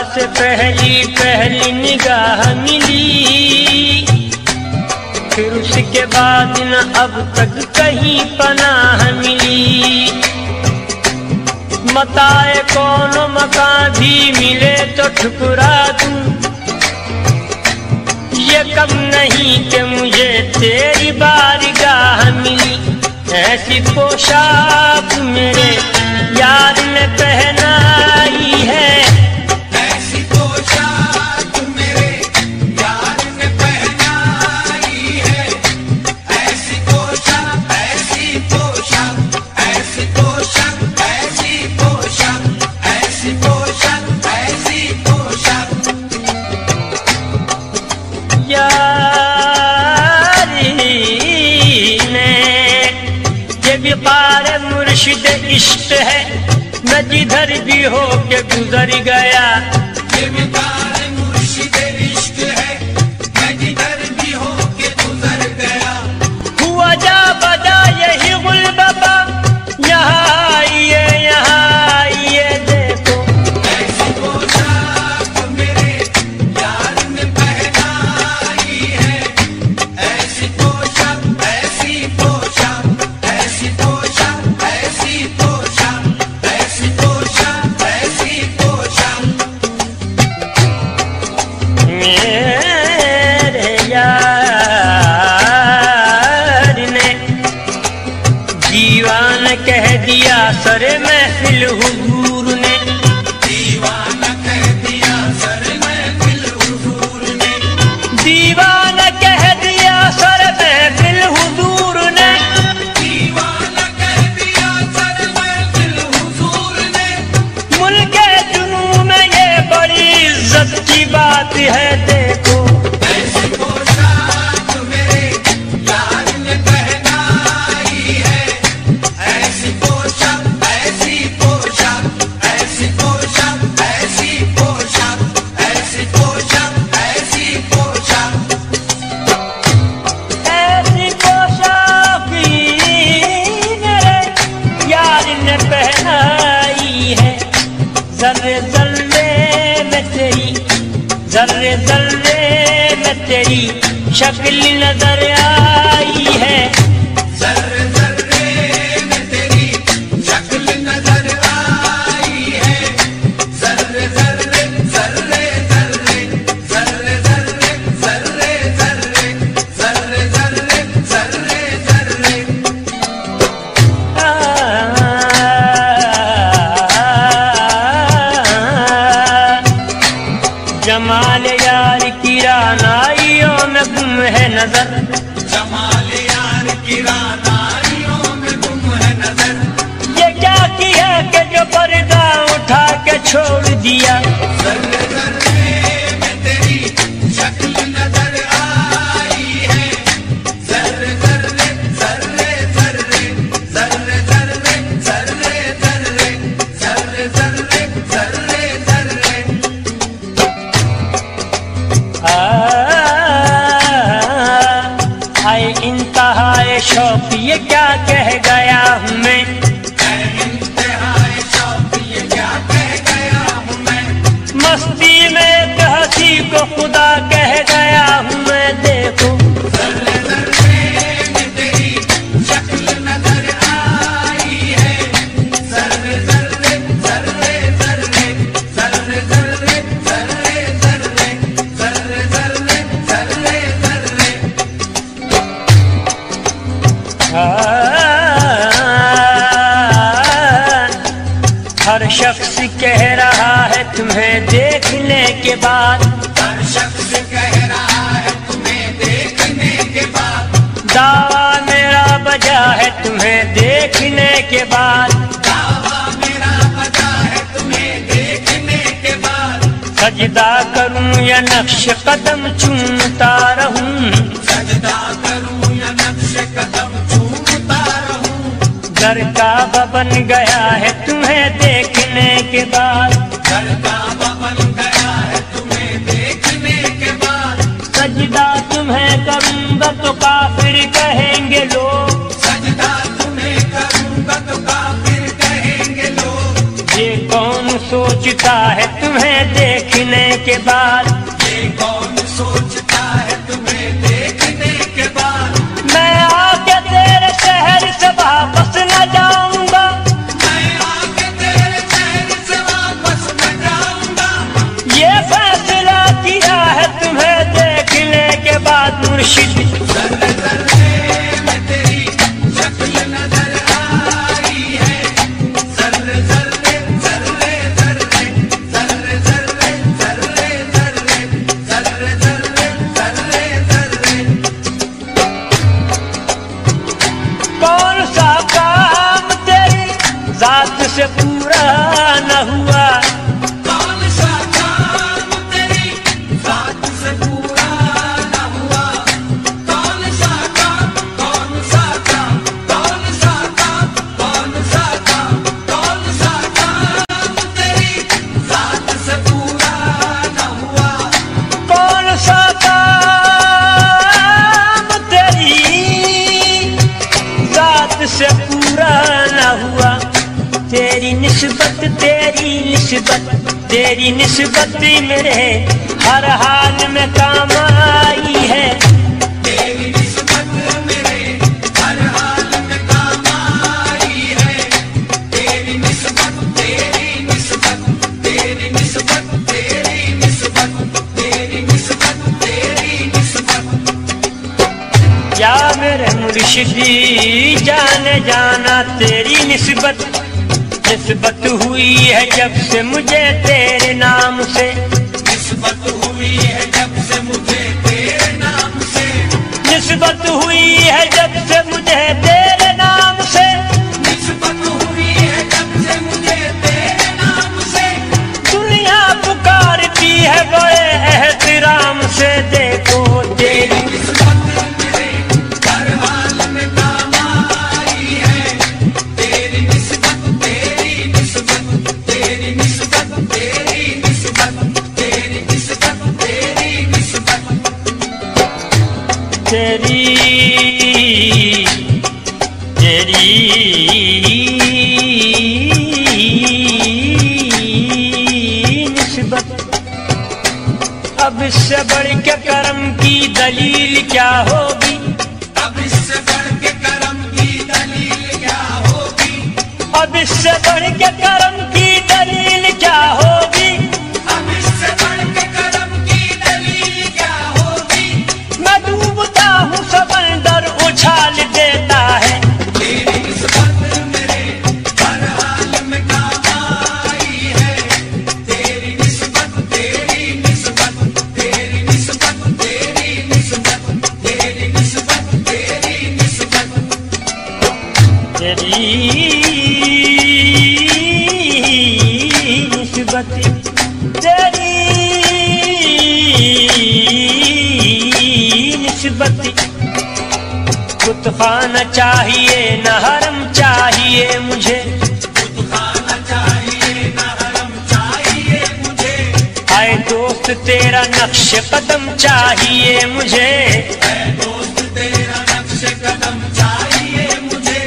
से पहली निगाह मिली, फिर उसके बाद न अब तक कहीं पनाह मिली। मताए कौन मकान भी मिले तो ठुकरा दूं, ये कब नहीं कि मुझे तेरी बारगाह मिली। ऐसी पोशाक मेरे यार ने पहनाई है, ऐसी पोशाक मेरे यार ने पहनाई है। ऐसी पोशाक, ऐसी पोशाक, ऐसी पोशाक, ऐसी पोशाक, ऐसी पोशाक, ऐसी पोशाक। यारी ने ये बिकार मुर्शिद इश्क है, मैं जिधर भी हो के गुजर गया। ये बिकार मुर्शिद इश्क है, मैं जिधर भी हो के गुजर गया। हुआ जा बजा यही गुलबा, यहाँ आइए देखो। ऐसी पोशाक मेरे यार ने पहनाई है। ऐसी पोशाक, ऐसी पोशाक, ऐसी पोशाक, ऐसी पोशाक, ऐसी पोशाक, ऐसी पोशाक। मेरे यार ने दीवान कह दिया सरे महफिल हुजूर ने, दीवाना कह दिया सर महफिल हुजूर ने। दीवाना कह दिया सर महफिल हुजूर ने। दीवाना कह दिया सर महफिल हुजूर ने। मुल्के जुनू में ये बड़ी इज्जत की बात है देखो। ऐसी पोशाक मेरे यार ने पहनाई है। ऐसी पोशाक, ऐसी पोशाक, ऐसी पोशाक, ऐसी पोशाक, ऐसी पोशाक, ऐसी पोशाक। ऐसी पोशाक मेरे यार ने पहनाई है। जर्रे जर्रे में तेरी, जर्रे जर्रे में तेरी शक्ल नजर आई है। जर्रे जर्रे में तेरी शक्ल नजर आई है। जर्रे जर्रे, जर्रे जर्रे, जर्रे जर्रे, जर्रे जर्रे, जर्रे जर्रे, जर्रे जर्रे। जमाल यार की रानाइयों में गुम है नजर, जमाल यार की रानाइयों में गुम है नजर। ये क्या किया कि जो पर्दा उठा के छोड़ दिया। जर्रे जर्रे में तेरी शक्ल नजर आई है। जर्रे जर्रे, जर्रे जर्रे, जर्रे जर्रे, जर्रे जर्रे, जर्रे जर्रे, जर्रे जर्रे। आए इंतहाए शौक ये क्या कह गया हूँ मैं। इंतहाए शौक ये क्या कह गया हूँ मैं। मस्ती में एक हंसी को खुदा कह गया हूँ मैं देखो। जर्रे जर्रे में तेरी शक्ल नजर आई है। जर्रे जर्रे, जर्रे जर्रे, जर्रे जर्रे, जर्रे जर्रे, जर्रे जर्रे, जर्रे जर्रे। हर शख्स कह रहा है तुम्हें देखने के बाद, हर शख्स कह रहा है तुम्हें देखने के बाद। दावा मेरा बजा है तुम्हें देखने के बाद। दावा मेरा बजा है तुम्हें देखने के बाद। सजदा करूं या नक्श कदम चूमता रहूं, सजदा करूं या नक्श कदम चूमता रहूं। घर का बन गया है तुम्हें देखने के बाद। घर का बन गया है तुम्हें देखने के बाद। सजदा तुम्हें करूंगा तो काफिर कहेंगे लोग, सजदा तुम्हें करूंगा तो काफिर कहेंगे लोग। ये कौन सोचता है तुम्हें देखने बाद। ये कौन सोचता है तुम्हें देखने के बाद। मैं आके तेरे शहर से वापस न जाऊंगा, मैं आके तेरे शहर से वापस न जाऊंगा। ये फैसला किया है तुम्हें देखने के बाद मुर्शिद। जर्रे जर्रे में तेरी शक्ल नजर आई है। जर्रे जर्रे जर्रे जर्रे जर्रे जर्रे जर्रे जर्रे जर्रे जर्रे जर्रे जर्रे। कौन सा काम तेरी जात से पूरा न हुआ, कौन सा काम तेरी जात से पूरा न हुआ। कौन सा काम, कौन सा काम, कौन सा काम, कौन सा काम, कौन सा काम तेरी जात से पूरा न हुआ। कौन सा काम तेरी जात से पूरा न हुआ। तेरी निस्बत तेरी निस्बत मेरे हर हाल में काम आई है। तेरी निस्बत मेरे हर हाल में काम आई है। तेरी निस्बत तेरी निस्बत तेरी निस्बत तेरी निस्बत तेरी निस्बत तेरी निस्बत। या मेरे मुर्शिदी जाने जाना तेरी निस्बत हुई है जब से मुझे तेरे नाम से। निस्बत हुई है जब से मुझे तेरे नाम से। निस्बत हुई है जब से मुझे तेरे नाम से। निस्बत हुई है जब से मुझे तेरे नाम से। दुनिया पुकारती है बड़े एहतराम से। देखो तेरी निस्बत मेरे हर हाल में काम आई है। तेरी निस्बत तेरी निस्बत तेरी निस्बत तेरी निस्बत तेरी निस्बत तेरी निस्बत। तेरी निस्बत। अब इससे बढ़ के करम की दलील क्या होगी। अब इससे बढ़ के करम की दलील क्या होगी। अब इससे बढ़ के करम की दलील क्या होगी। अब इससे बढ़ के करम की दलील क्या होगी। मैं डूबता हूँ समंदर उछाल देता है। तेरी निस्बत मेरे हर हाल में काम आई है। तेरी निस्बत तेरी निस्बत तेरी निस्बत तेरी निस्बत तेरी निस्बत तेरी निस्बत। तेरी निस्बत तेरी निस्बत। कुतखाना चाहिए न हरम चाहिए मुझे। खाना चाहिए न हरम चाहिए मुझे। आए दोस्त तेरा नक्श कदम चाहिए मुझे। ऐ दोस्त तेरा नक्श कदम चाहिए मुझे।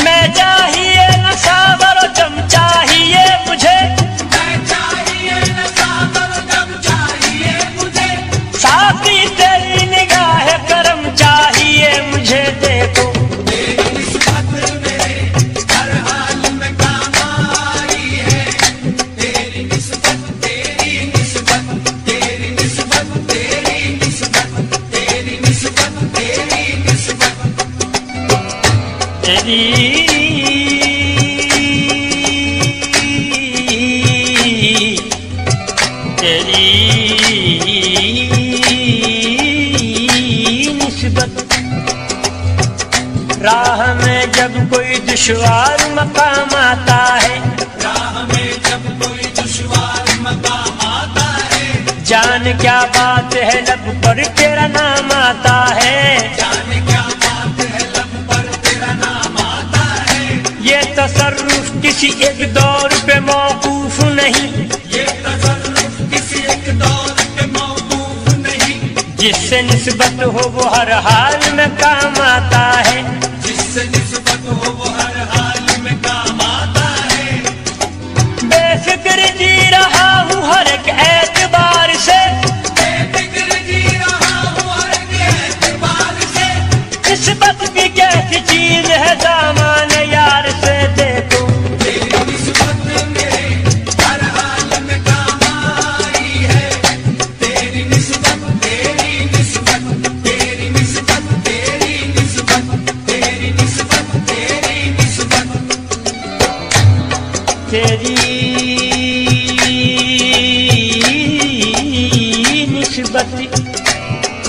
मैं चाहिए न सावर जम चाहिए मुझे। मैं चाहिए न सागर दम चाहिए मुझे। साथी तेरी निगाह करम चाहिए मुझे। देखो तेरी निस्बत मेरे हर हाल में काम आई है। तेरी निस्बत तेरी निस्बत तेरी निस्बत तेरी निस्बत तेरी निस्बत तेरी निस्बत। तेरी निस्बत। राह में जब कोई दुश्वार मकाम आता है। राह में जब कोई दुश्वार मकाम आता है। जान क्या बात है लब पर तेरा नाम आता है। जाने क्या बात है लब पर तेरा नाम आता है। ये तसर्रुफ किसी एक दौर पे मौकूफ नहीं। ये तसर्रुफ किसी एक दौर पे मौकूफ नहीं। जिससे निस्बत हो वो हर हाल में काम आता है। जिससे निस्बत हो वो हर हाल में काम आता है। बेफिक्र जी रहा हूँ हर एक एतबार से।